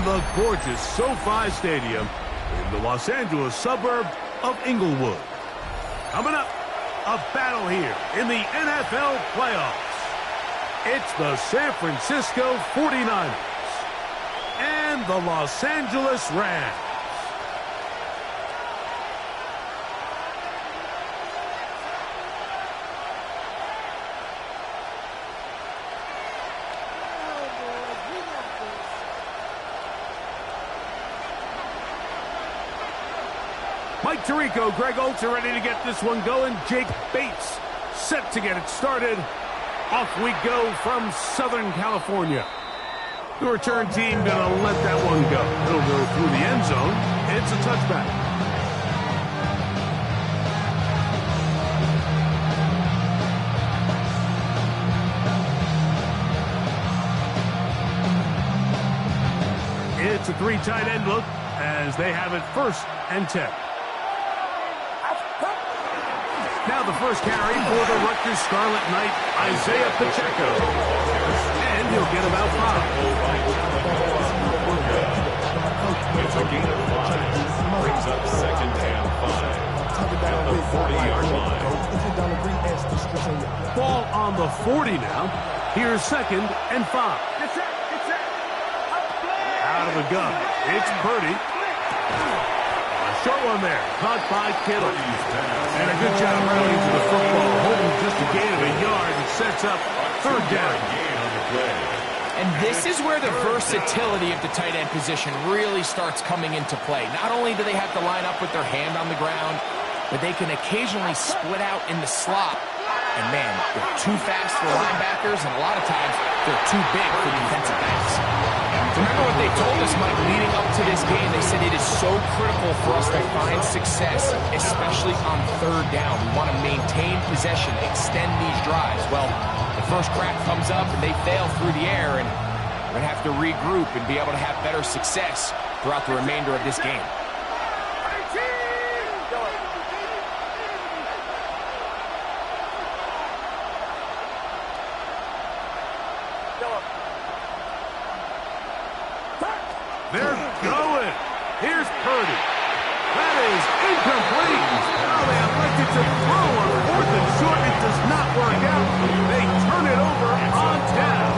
the gorgeous SoFi Stadium in the Los Angeles suburb of Inglewood. Coming up, a battle here in the NFL playoffs. It's the San Francisco 49ers and the Los Angeles Rams. Mike Tirico, Greg Olsen are ready to get this one going. Jake Bates set to get it started. Off we go from Southern California. The return team gonna let that one go. It'll go through the end zone. It's a touchback. It's a three tight end look as they have it 1st and 10. Now the first carry for the Rutgers Scarlet Knight, Isaiah Pacheco. And he'll get about 5. It's a gain of 5. Brings up 2nd and 5. At the 40-yard line. Ball on the 40 now. Here's 2nd and 5. Out of the gun. It's Purdy. Short one there, caught by Kittle. And a good job rounding to the football, holding just a gain of a yard and sets up 3rd down. And this is where the versatility of the tight end position really starts coming into play. Not only do they have to line up with their hand on the ground, but they can occasionally split out in the slot. And man, they're too fast for linebackers, and a lot of times they're too big for defensive backs. Remember what they told us, Mike, leading up to this game. They said it is so critical for us to find success, especially on 3rd down. We want to maintain possession, extend these drives. Well, the first crack comes up and they fail through the air, and we're going to have to regroup and be able to have better success throughout the remainder of this game. They're going. Here's Purdy. That is incomplete. Now they elected to throw on 4th and short. It does not work out. They turn it over on down.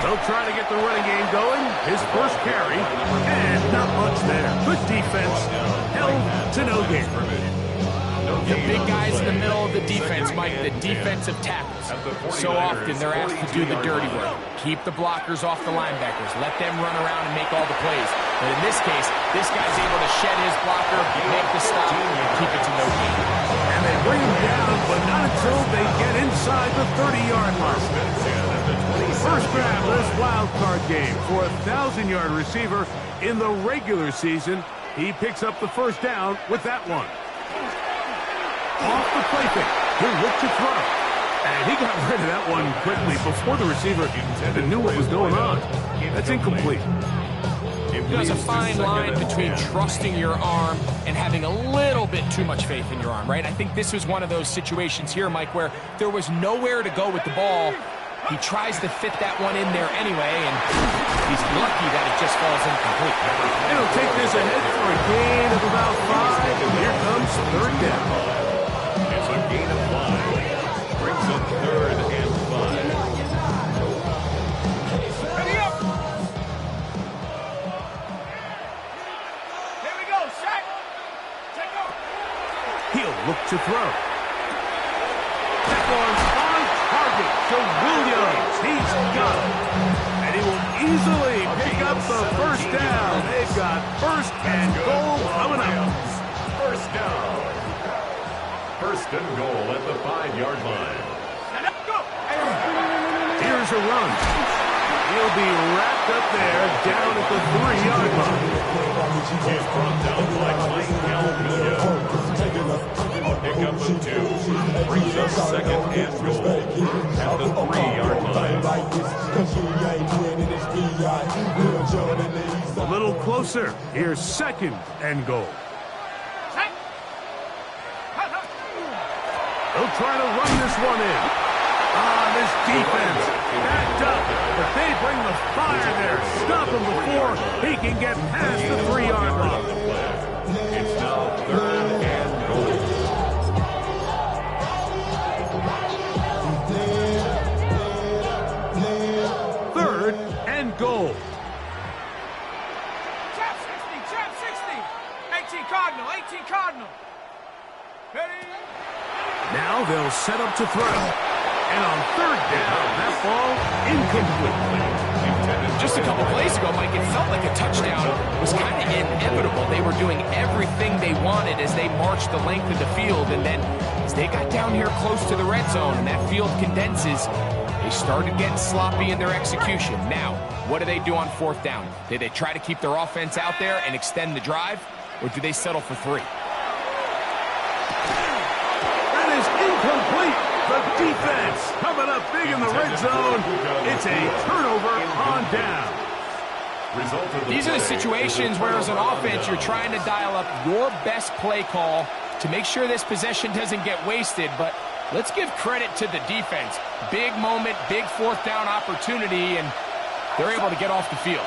They'll try to get the running game going. His first carry, and not much there. Good defense. Held to no gain. The big guys in the middle of the defense, Mike, the defensive tackles. So often they're asked to do the dirty work. Keep the blockers off the linebackers. Let them run around and make all the plays. But in this case, this guy's able to shed his blocker, make the stop, and keep it to no gain. And they bring him down, but not until they get inside the 30-yard line. First grab this wild card game for a 1,000-yard receiver in the regular season. He picks up the 1st down with that one. Off the play fake. He'll look to throw. And he got rid of that one quickly before the receiver even knew what was going on. That's incomplete. There's a fine line between trusting your arm and having a little bit too much faith in your arm, right? I think this was one of those situations here, Mike, where there was nowhere to go with the ball. He tries to fit that one in there anyway, and he's lucky that it just falls incomplete. It'll take this ahead for a gain of about 5, and here comes 3rd down. It's a gain of 5. Brings up 3rd and 5. Ready up! Here we go, Shaq! Check out! He'll look to throw. That one's on target to Williams. He's got it. And he will easily pick up the 1st down. They've got 1st and goal coming up. 1st down. 1st and goal at the 5-yard line. Here's a run. He'll be wrapped up there down at the 3-yard line. He's brought down by Mike Calvillo. Pick up of 2. Brings up 2nd and goal at the 3-yard line. A little closer. Here's 2nd and goal. They'll try to run this one in. This defense backed up, but they bring the fire there. Stop him before he can get past the 3-yard line. It's now 3rd and goal. Third and goal. Chap 60, 18 Cardinal, 18 Cardinal. Ready? Now they'll set up to throw. And on 3rd down, that ball incomplete. Just a couple plays ago, Mike, it felt like a touchdown was kind of inevitable. They were doing everything they wanted as they marched the length of the field. And then as they got down here close to the red zone and that field condenses, they started getting sloppy in their execution. Now, what do they do on 4th down? Do they try to keep their offense out there and extend the drive, or do they settle for 3? That is incomplete. The defense coming up big in the red zone. It's a turnover on down. These are the situations where as an offense you're trying to dial up your best play call to make sure this possession doesn't get wasted, but let's give credit to the defense. Big moment, big 4th down opportunity, and they're able to get off the field.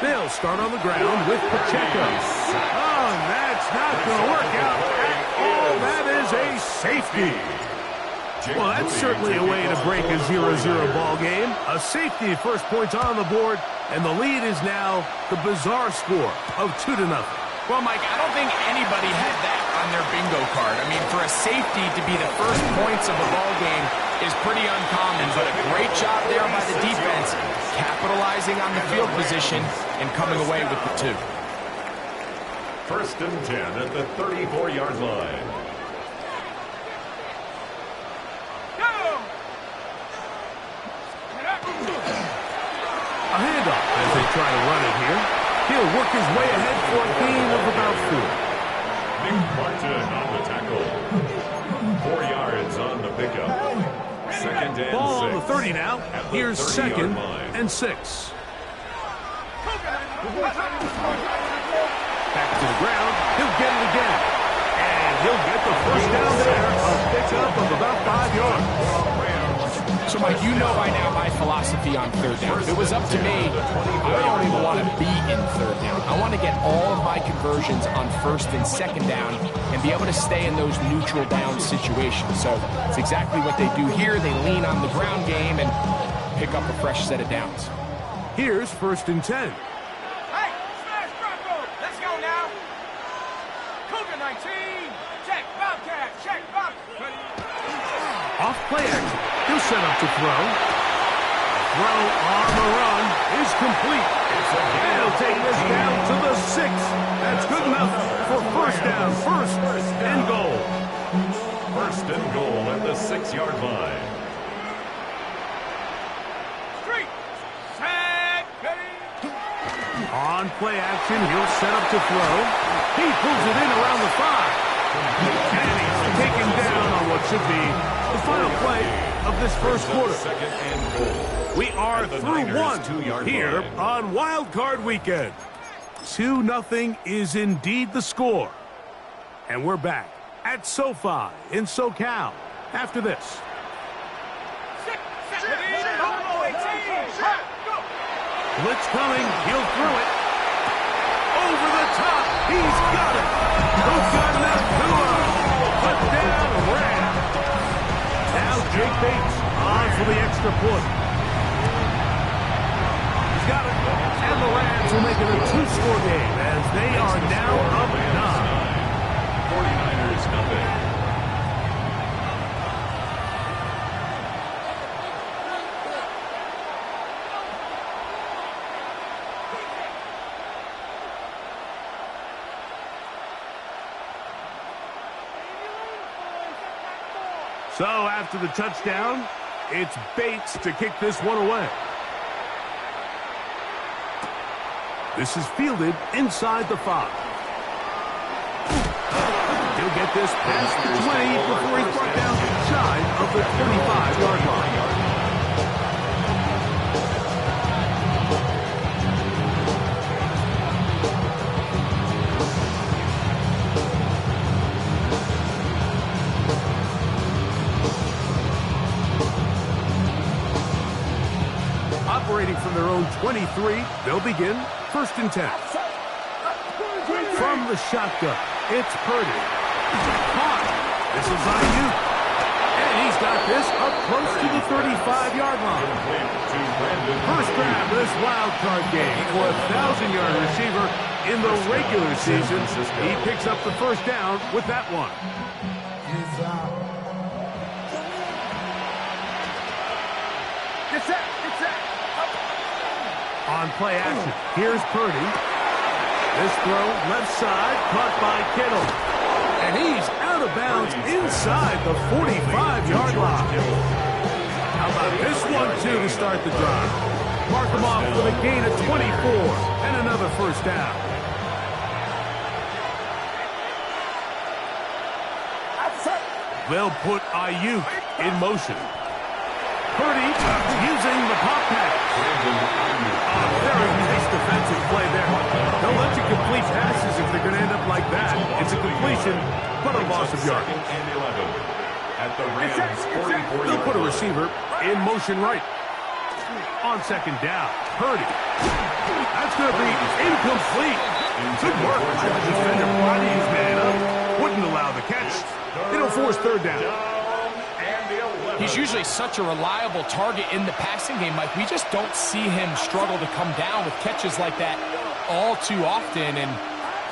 They'll start on the ground with Pacheco. Oh, that's not going to work out at all. That is a safety. Well, that's certainly a way to break a 0-0 ball game. A safety, first points on the board, and the lead is now the bizarre score of 2-0. Well, Mike, I don't think anybody had that on their bingo card. I mean, for a safety to be the first points of the ball game is pretty uncommon, but a great job there by the defense, capitalizing on the field position and coming away with the 2. 1st and 10 at the 34-yard line. A handoff as they try to run it here. He'll work his way ahead for a gain of about 4. Nick Martin on the tackle. 4 yards on the pickup. 2nd and 6. Ball on the 30 now. Here's 2nd and 6. Back to the ground. He'll get it again. And he'll get the first down there. A pickup of about 5 yards. So, Mike, you know by now my philosophy on 3rd down. If it was up to me, I don't even want to be in 3rd down. I want to get all of my conversions on 1st and 2nd down and be able to stay in those neutral down situations. So it's exactly what they do here. They lean on the ground game and pick up a fresh set of downs. Here's 1st and 10. Hey, smash Bronco. Let's go now. Cougar 19. Check, Bobcat. Check, Bobcat. Off play action. He'll set up to throw. Throw on the run is complete. And he'll take this down to the 6. That's good enough for 1st down. 1st and goal. 1st and goal at the 6-yard line. Street. Set. Ready. On play action, he'll set up to throw. He pulls it in around the 5. And he's taken down on what should be the final play of this first quarter. 2nd and goal. We are through 1 here on Wild Card Weekend. 2-0 is indeed the score. And we're back at SoFi in SoCal after this. Blitz coming. He'll throw it. Over the top. He's got it. Puka Nacua. Put down Ram. Now Jake Bates on for the extra point. He's got it. And the Rams will make it a 2-score game as they are now up 9. 49ers nothing. So after the touchdown, it's Bates to kick this one away. This is fielded inside the 5. He'll get this past the 20 before he's brought down shy of the 25-yard line. own 23. They'll begin 1st and 10. From the shotgun, it's Purdy. Caught. This is Ayuk. And he's got this up close to the 35-yard line. First grab this wild card game for a 1,000-yard receiver in the regular season. He picks up the first down with that one. On play action, here's Purdy. This throw left side, caught by Kittle. And he's out of bounds inside the 45-yard line. How about this one, too, to start the drive? Mark him off with a gain of 24 and another first down. They'll put Ayuk in motion. Purdy using the pop pass. A very nice defensive play there. They'll let you complete passes if they're going to end up like that. It's a completion, but a loss of yards. They'll put a receiver in motion right. On 2nd down, Purdy. That's going to be incomplete. Good work by the defender. Bodies man up. Wouldn't allow the catch. It'll force 3rd down. He's usually such a reliable target in the passing game, Mike. We just don't see him struggle to come down with catches like that all too often. And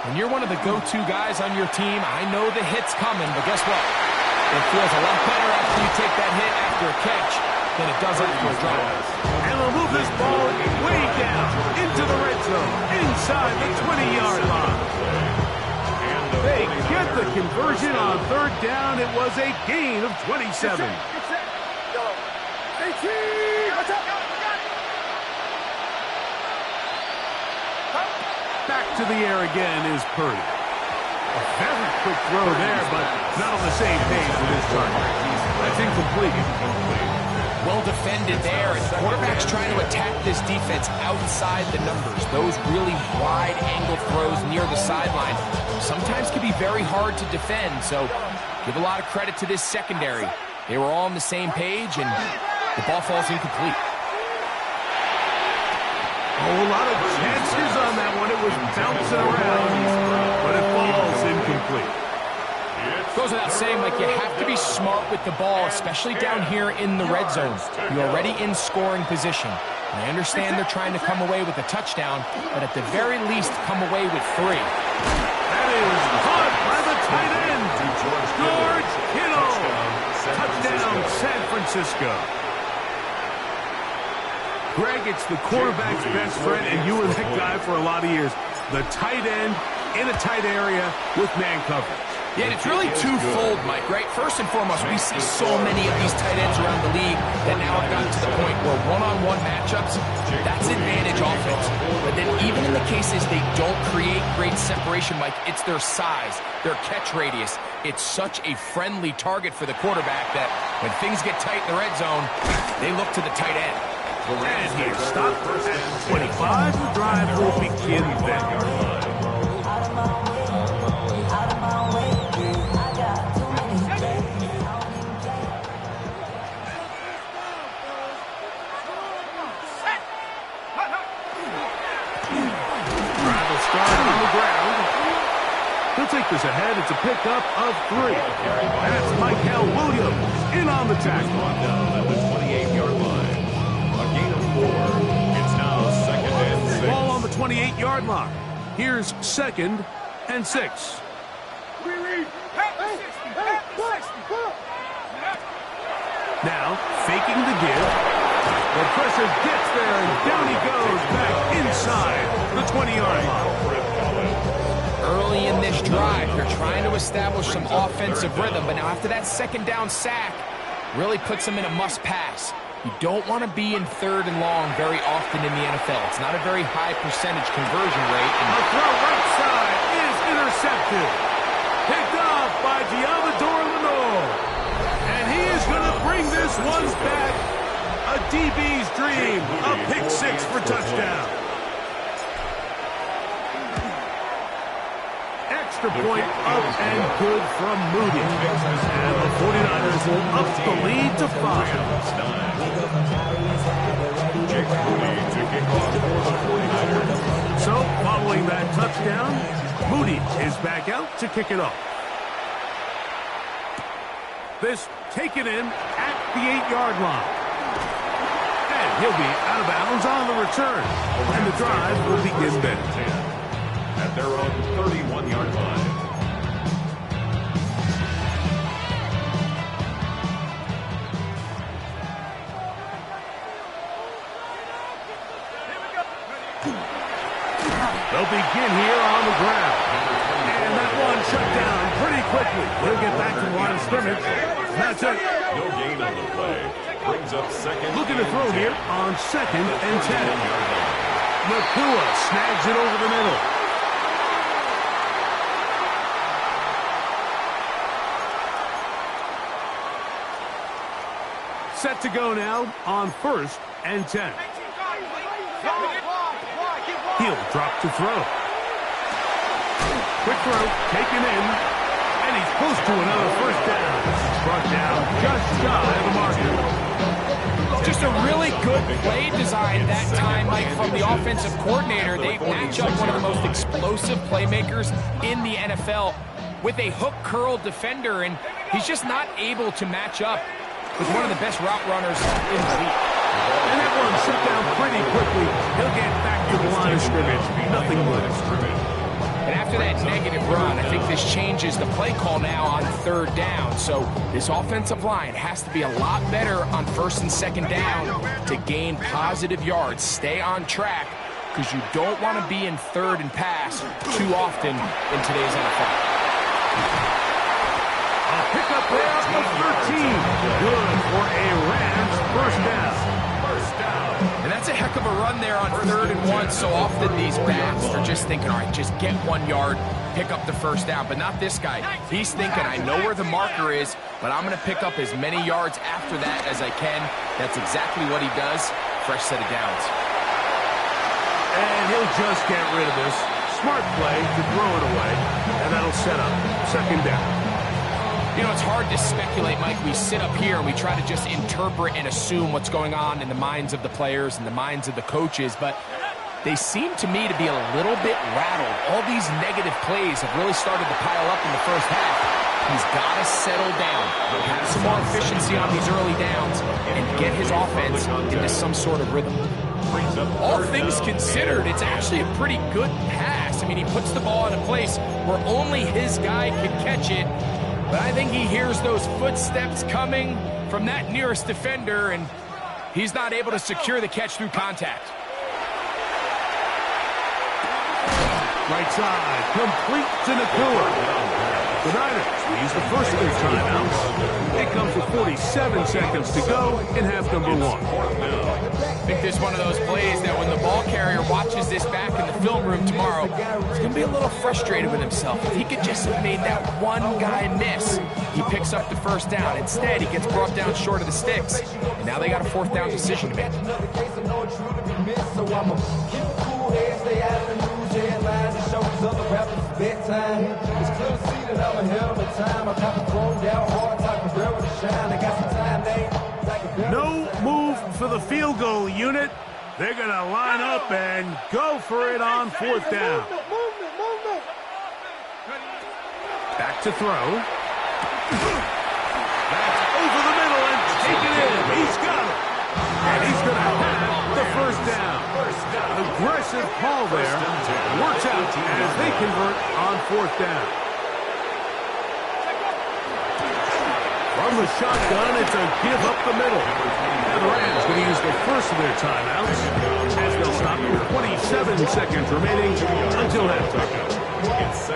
when you're one of the go-to guys on your team, I know the hit's coming, but guess what? It feels a lot better after you take that hit after a catch than it does after a drop. And they'll move this ball way down into the red zone, inside the 20-yard line. They get the conversion on 3rd down. It was a gain of 27. Back to the air again is Purdy. A very quick throw there, but not on the same page with his target. That's incomplete. Well defended there, and the quarterback's trying to attack this defense outside the numbers. Those really wide-angle throws near the sideline sometimes can be very hard to defend, so give a lot of credit to this secondary. They were all on the same page, and the ball falls incomplete. Oh, a lot of chances on that one. It was bouncing around, but it falls incomplete. Goes without saying, Mike, you have to be smart with the ball, especially down here in the red zone. You're already in scoring position. And I understand they're trying to come away with a touchdown, but at the very least, come away with 3. That is caught by the tight end, George Kittle. Touchdown, San Francisco. Greg, it's the quarterback's best friend, and you were that guy for a lot of years. The tight end in a tight area with man coverage. Yeah, and it's really twofold, Mike, right? First and foremost, we see so many of these tight ends around the league that now have gotten to the point where one-on-one matchups, that's advantage offense. But then even in the cases they don't create great separation, Mike, it's their size, their catch radius. It's such a friendly target for the quarterback that when things get tight in the red zone, they look to the tight end. And he stopped at 25. The drive will begin then. He'll take this ahead. It's a pickup of 3. That's Michael Williams in on the tackle. At the 28-yard line. A gain of 4. It's now 2nd and 6. Ball on the 28-yard line. Here's 2nd and 6. Now, faking the give. The pressure gets there, and down he goes back inside the 20-yard line. Early in this drive, they're trying to establish some offensive rhythm, but now after that 2nd down sack, really puts them in a must-pass. You don't want to be in 3rd and long very often in the NFL. It's not a very high percentage conversion rate. And the throw right side is intercepted. Picked off by Giamador Lenore. And he is going to bring this one back. A DB's dream. A pick 6 for touchdown. Extra point up and good from Moody. And the 49ers will up the lead to 5. Jake Moody to kick off for the 49ers. So, following that touchdown, Moody is back out to kick it off. This taken in at the 8-yard line. And he'll be out of bounds on the return. And the drive will begin then. At their own 31-yard line. They'll begin here on the ground. And that one shut down pretty quickly. We'll get back to the line of scrimmage. That's it. No gain on the play. Brings up second. Looking to throw here on 2nd and 10. Nakua snags it over the middle. Set to go now on 1st and 10. He'll drop to throw. Quick throw, taken in, and he's close to another first down. Brought down just shy of the marker. Just a really good play design that time, Mike, from the offensive coordinator. They match up one of the most explosive playmakers in the NFL with a hook curl defender, and he's just not able to match up with one of the best route runners in the league. And that one shut down pretty quickly. He'll get back to the line of scrimmage. Nothing but scrimmage. And after that negative run, I think this changes the play call now on 3rd down. So this offensive line has to be a lot better on 1st and 2nd down to gain positive yards. Stay on track, because you don't want to be in 3rd and pass too often in today's NFL. A pickup there of 13. Good for a Rams first down. And that's a heck of a run there on 3rd and 1. So often these backs are just thinking, all right, just get 1 yard, pick up the first down. But not this guy. He's thinking, I know where the marker is, but I'm going to pick up as many yards after that as I can. That's exactly what he does. Fresh set of downs. And he'll just get rid of this. Smart play to throw it away. And that'll set up 2nd down. You know, it's hard to speculate, Mike. We sit up here and we try to just interpret and assume what's going on in the minds of the players and the minds of the coaches, but they seem to me to be a little bit rattled. All these negative plays have really started to pile up in the first half. He's got to settle down, have some more efficiency on these early downs, and get his offense into some sort of rhythm. All things considered, it's actually a pretty good pass. I mean, he puts the ball in a place where only his guy can catch it. But I think he hears those footsteps coming from that nearest defender, and he's not able to secure the catch through contact. Right side, complete to Nakua. The Niners use the first of their timeouts. It comes with 47 seconds to go in half number 1. I think this is one of those plays that when the ball carrier watches this back in the film room tomorrow, he's going to be a little frustrated with himself. If he could just have made that one guy miss, he picks up the first down. Instead, he gets brought down short of the sticks, and now they got a 4th down decision to make. No move for the field goal unit. They're going to line up and go for it on 4th down. Back to throw. That's over the middle and taken in. He's got it. And he's going to have the first down. Aggressive call there. Works out as they convert on 4th down. From the shotgun, it's a give up the middle. And the Rams going to use the first of their timeouts as they'll stop with 27 seconds remaining until halftime.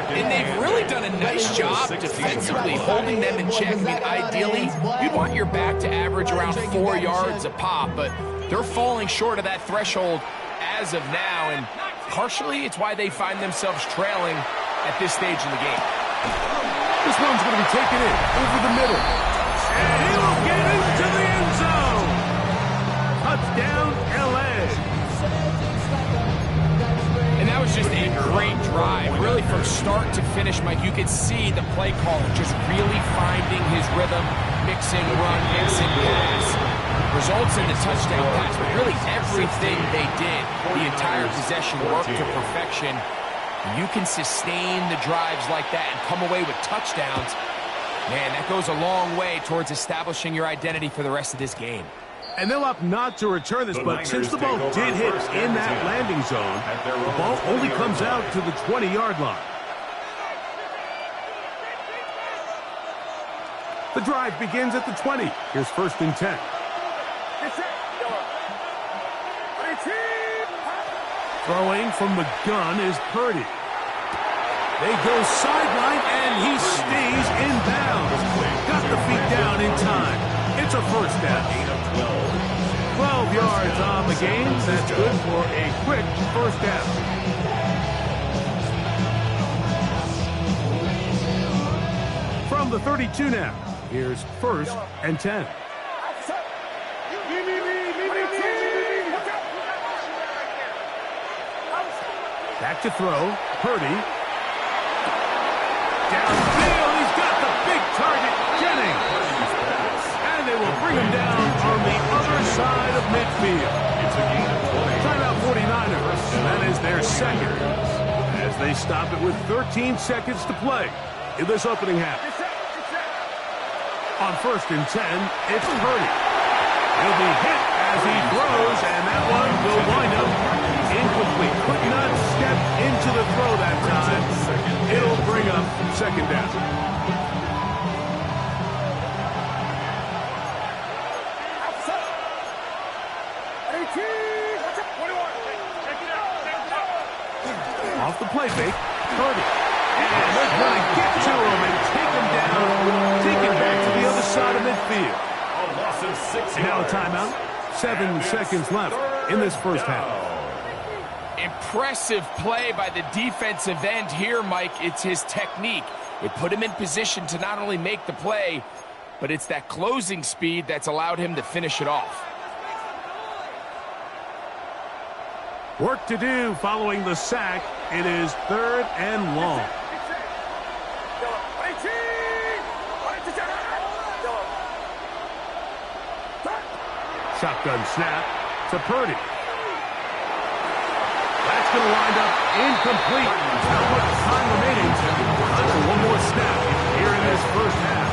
And they've really done a nice job defensively holding them in check. I mean, ideally, you'd want your back to average around 4 yards a pop, but they're falling short of that threshold as of now, and partially it's why they find themselves trailing at this stage in the game. This one's going to be taken in over the middle. And he will get into the end zone. Touchdown, L.A. And that was just a great drive. Really from start to finish, Mike, you could see the play caller just really finding his rhythm, mixing run, mixing pass. Results in the touchdown pass, but really everything they did, the entire possession worked to perfection. And you can sustain the drives like that and come away with touchdowns. Man, that goes a long way towards establishing your identity for the rest of this game. And they'll opt not to return this, but since the ball did hit in that landing zone, the ball only comes out to the 20-yard line. The drive begins at the 20. Here's 1st and 10. Throwing from the gun is Purdy. They go sideline, and he stays in bounds. Got the feet down in time. It's a first down. 12 yards on the game. That's good for a quick first down. From the 32 now, here's 1st and 10. Back to throw. Purdy. Downfield, he's got the big target, Jennings. And they will bring him down on the other side of midfield. It's a gain of 20. Timeout 49ers, and that is their second. As they stop it with 13 seconds to play in this opening half. On 1st and 10, it's Purdy. He'll be hit as he throws, and that one will wind up incomplete. Could not step into the throw that time. It'll bring up 2nd down. Off the play fake, Purdy. And they're going to get to him and take him down. Take him back to the other side of midfield. A loss of 6 Now a yards. timeout. 7 seconds left in this first half. Impressive play by the defensive end here, Mike. It's his technique. It put him in position to not only make the play, but it's that closing speed that's allowed him to finish it off. Work to do following the sack. It is 3rd and long. Shotgun snap to Purdy. That's going to wind up incomplete. Not much time remaining. So one more snap here in this first half.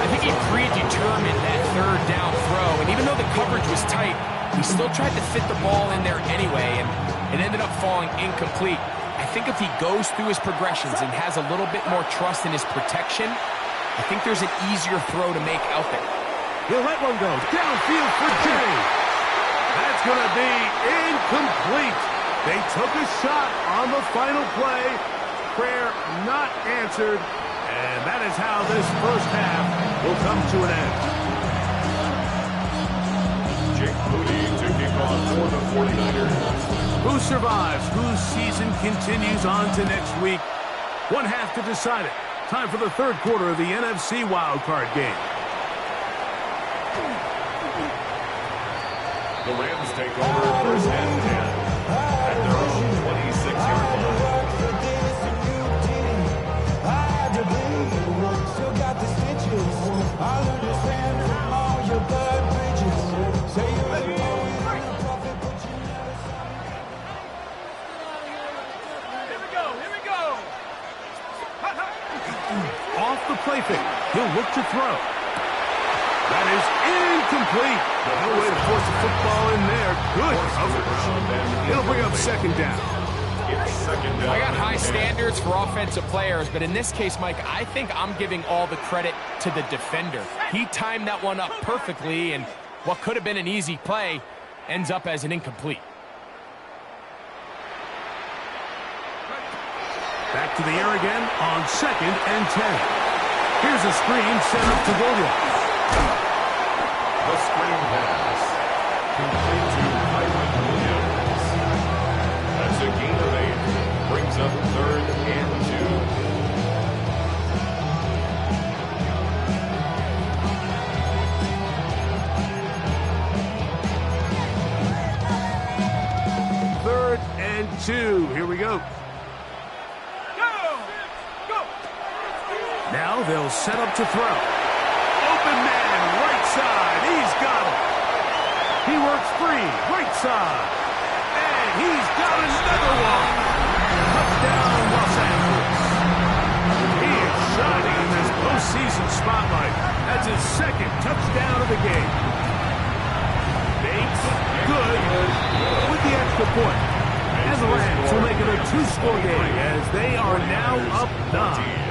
I think he predetermined that 3rd down throw, and even though the coverage was tight, he still tried to fit the ball in there anyway, and it ended up falling incomplete. I think if he goes through his progressions and has a little bit more trust in his protection, I think there's an easier throw to make out there. He'll let one go. Downfield for Jennings. That's going to be incomplete. They took a shot on the final play. Prayer not answered. And that is how this first half will come to an end. Jake Moody to kick off for the 49ers. Who survives? Whose season continues on to next week? One half to decide it. Time for the 3rd quarter of the NFC wildcard game. The Rams take over 1st and 10 at their own 26-yard line. Off the play fake. He'll look to throw. That is incomplete. No way to force the football in there. Good coverage. It'll bring up 2nd down. I got high standards for offensive players, but in this case, Mike, I think I'm giving all the credit to the defender. He timed that one up perfectly, and what could have been an easy play ends up as an incomplete. Back to the air again on 2nd and 10. Here's a screen set up to Williams. The screen pass. Complete to Kyron Williams. That's a gain of 8. Brings up 3rd and 2. 3rd and 2. Here we go. Now they'll set up to throw. Open man, right side. He's got it. He works free. Right side. And he's got another one. Touchdown, Los Angeles. He is shining in this postseason spotlight. That's his second touchdown of the game. Bates, good, with the extra point. And the Rams will make it a two-score game as they are now up 9.